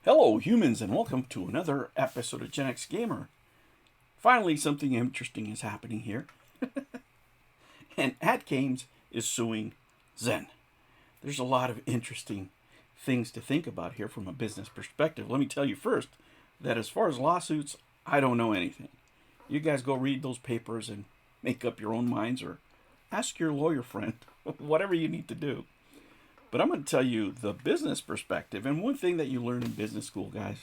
Hello, humans, and welcome to another episode of Gen X Gamer. Finally, something interesting is happening here, and AtGames is suing Zen. There's a lot of interesting things to think about here from a business perspective. Let me tell you first that as far as lawsuits, I don't know anything. You guys go read those papers and make up your own minds, or ask your lawyer friend, whatever you need to do. But I'm going to tell you the business perspective. And one thing that you learn in business school, guys,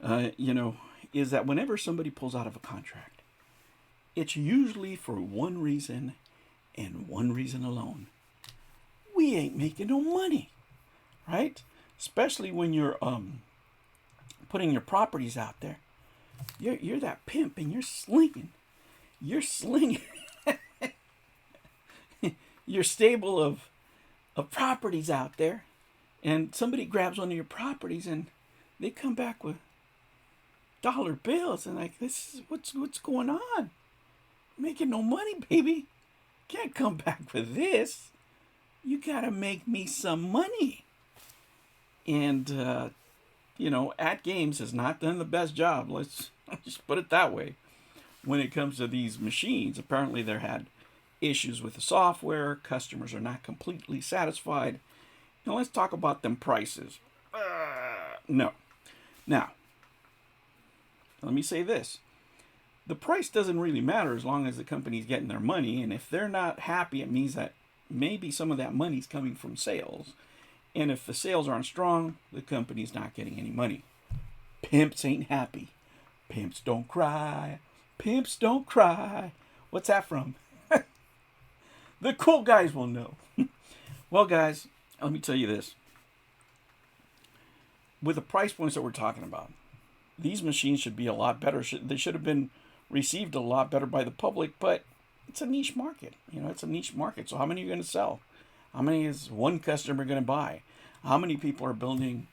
uh, you know, is that whenever somebody pulls out of a contract, it's usually for one reason and one reason alone. We ain't making no money, right? Especially when you're putting your properties out there. You're that pimp and you're slinging. You're slinging your stable of properties out there, and somebody grabs one of your properties and they come back with dollar bills and like, this is what's going on. Making no money, baby. Can't come back with this. You gotta make me some money. And AtGames has not done the best job. Let's just put it that way. When it comes to these machines, apparently they had issues with the software. Customers are not completely satisfied. Now let's talk about them prices. No. Now, let me say this. The price doesn't really matter as long as the company's getting their money. And if they're not happy, it means that maybe some of that money's coming from sales. And if the sales aren't strong, the company's not getting any money. Pimps ain't happy. Pimps don't cry. Pimps don't cry. What's that from? The cool guys will know. Well, guys, let me tell you this. With the price points that we're talking about, these machines should be a lot better. They should have been received a lot better by the public, but it's a niche market. It's a niche market. So how many are you going to sell? How many is one customer going to buy? How many people are building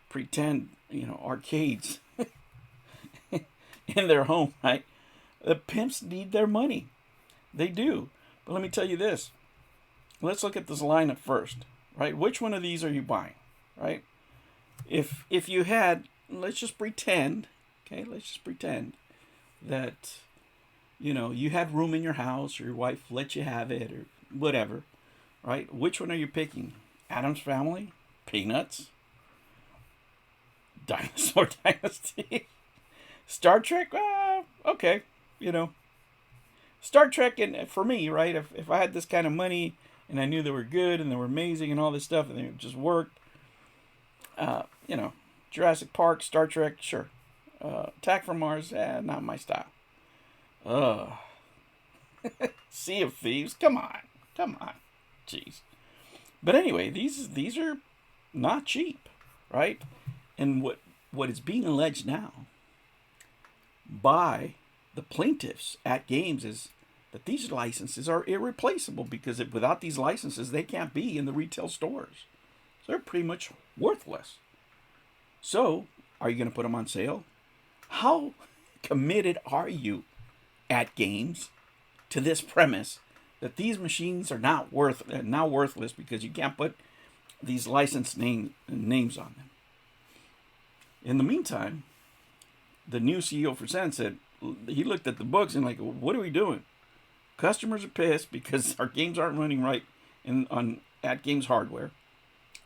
pretend, arcades in their home, right? The pimps need their money. They do. But let me tell you this. Let's look at this lineup first, right? Which one of these are you buying, right? If you had, let's just pretend, okay? Let's just pretend that, you had room in your house, or your wife let you have it, or whatever, right? Which one are you picking? Addams Family, Peanuts, Dinosaur Dynasty, Star Trek. Okay, Star Trek, and for me, right? If I had this kind of money and I knew they were good and they were amazing and all this stuff and they just worked, Jurassic Park, Star Trek, sure. Attack from Mars, not my style. Ugh. Sea of Thieves, come on, jeez. But anyway, these are not cheap, right? And what is being alleged now by the plaintiffs AtGames is that these licenses are irreplaceable, because without these licenses, they can't be in the retail stores. So they're pretty much worthless. So, are you going to put them on sale? How committed are you, AtGames, to this premise that these machines are now worthless because you can't put these license names on them? In the meantime, the new CEO for Zen said he looked at the books and like, what are we doing? Customers are pissed because our games aren't running right on AtGames hardware.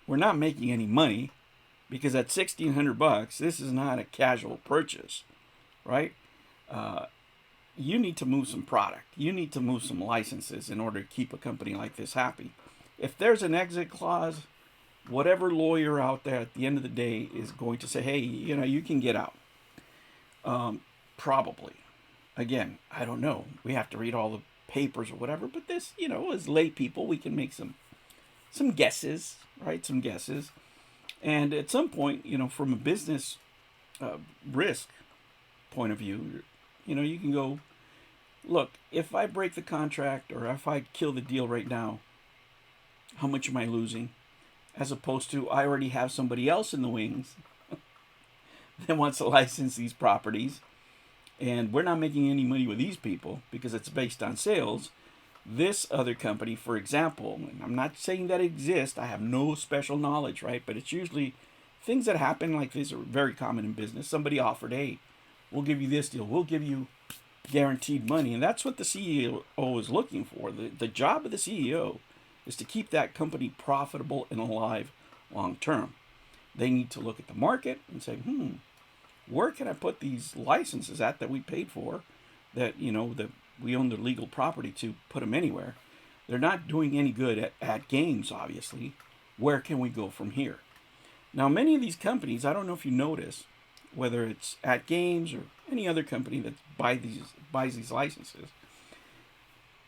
We're not making any money because at $1,600, this is not a casual purchase, right? You need to move some product. You need to move some licenses in order to keep a company like this happy. If there's an exit clause, whatever lawyer out there at the end of the day is going to say, hey, you can get out. Probably. Again, I don't know. We have to read all the papers or whatever, but this, as lay people, we can make some guesses, right? Some guesses. And at some point, from a business risk point of view, you can go, look, if I break the contract or if I kill the deal right now, how much am I losing? As opposed to, I already have somebody else in the wings that wants to license these properties, and we're not making any money with these people because it's based on sales. This other company, for example, and I'm not saying that it exists, I have no special knowledge, right? But it's usually things that happen like this are very common in business. Somebody offered, hey, we'll give you this deal. We'll give you guaranteed money. And that's what the CEO is looking for. The job of the CEO is to keep that company profitable and alive long term. They need to look at the market and say, where can I put these licenses at that we paid for, that, that we own the legal property to put them anywhere. They're not doing any good at games, obviously. Where can we go from here? Now, many of these companies, I don't know if you notice, whether it's AtGames or any other company that buys these licenses,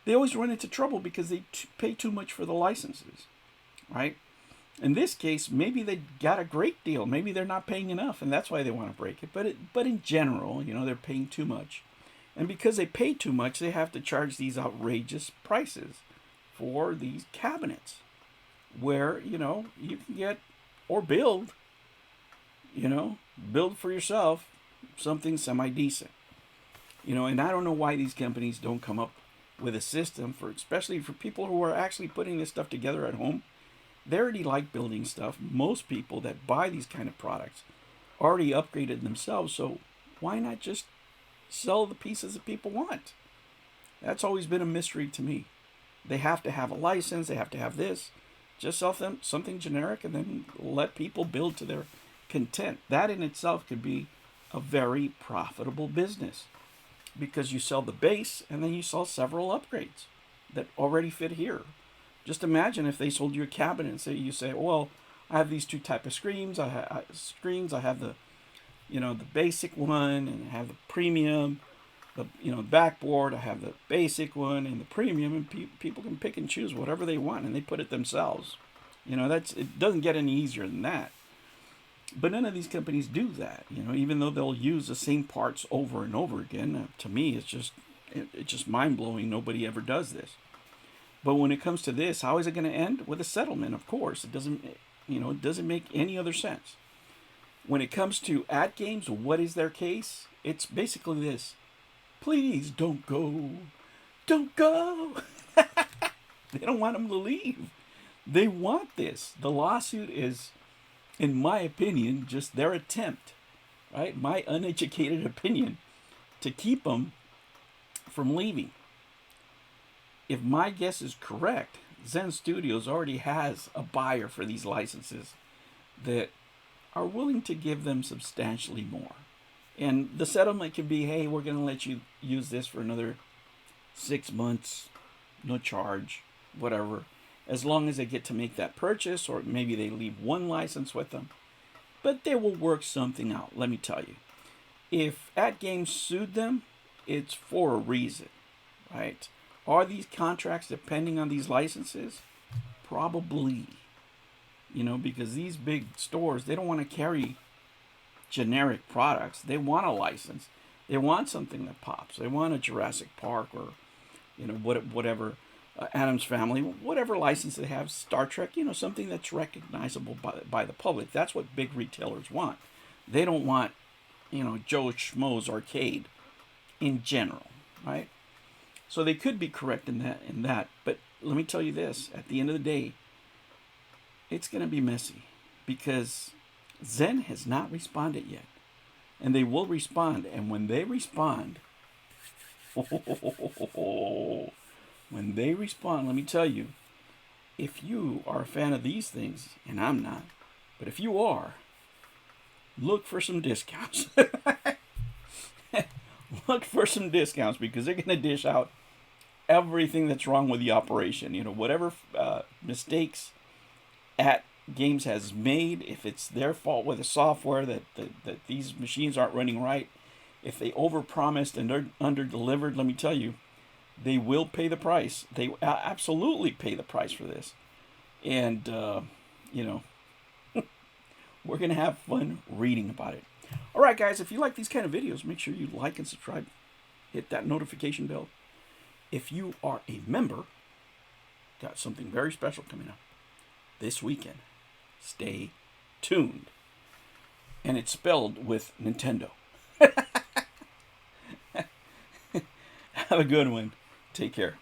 they always run into trouble because they pay too much for the licenses, right? In this case, maybe they got a great deal. Maybe they're not paying enough, and that's why they want to break it. But in general, they're paying too much. And because they pay too much, they have to charge these outrageous prices for these cabinets where, you can get or build for yourself something semi-decent. And I don't know why these companies don't come up with a system especially for people who are actually putting this stuff together at home. They already like building stuff. Most people that buy these kind of products already upgraded themselves, so why not just sell the pieces that people want? That's always been a mystery to me. They have to have a license, they have to have this. Just sell them something generic and then let people build to their content. That in itself could be a very profitable business, because you sell the base and then you sell several upgrades that already fit here. Just imagine if they sold you a cabinet and you say, well, I have these two type of screens. I have the, the basic one, and I have the premium, the backboard. I have the basic one and the premium, and people can pick and choose whatever they want, and they put it themselves. It doesn't get any easier than that. But none of these companies do that. Even though they'll use the same parts over and over again. To me, it's just mind blowing. Nobody ever does this. But when it comes to this, how is it going to end? With a settlement, of course. It doesn't make any other sense. When it comes to AtGames, what is their case? It's basically this: please don't go, don't go. They don't want them to leave. They want this. The lawsuit is, in my opinion, just their attempt, right? My uneducated opinion, to keep them from leaving. If my guess is correct, Zen Studios already has a buyer for these licenses that are willing to give them substantially more. And the settlement could be, hey, we're going to let you use this for another 6 months, no charge, whatever, as long as they get to make that purchase, or maybe they leave one license with them. But they will work something out, let me tell you. If AtGames sued them, it's for a reason, right? Are these contracts depending on these licenses? Probably. Because these big stores, they don't want to carry generic products. They want a license. They want something that pops. They want a Jurassic Park or, whatever, Addams Family, whatever license they have, Star Trek, something that's recognizable by the public. That's what big retailers want. They don't want, Joe Schmo's arcade in general, right? So they could be correct in that. But let me tell you this, at the end of the day, it's going to be messy, because Zen has not responded yet. And they will respond. And when they respond, let me tell you, if you are a fan of these things, and I'm not, but if you are, look for some discounts. Look for some discounts, because they're going to dish out everything that's wrong with the operation. Whatever mistakes AtGames has made, if it's their fault with the software that these machines aren't running right, if they overpromised and under-delivered, let me tell you, they will pay the price. They absolutely pay the price for this. And, we're going to have fun reading about it. All right, guys, if you like these kind of videos, make sure you like and subscribe. Hit that notification bell. If you are a member, got something very special coming up this weekend. Stay tuned. And it's spelled with Nintendo. Have a good one. Take care.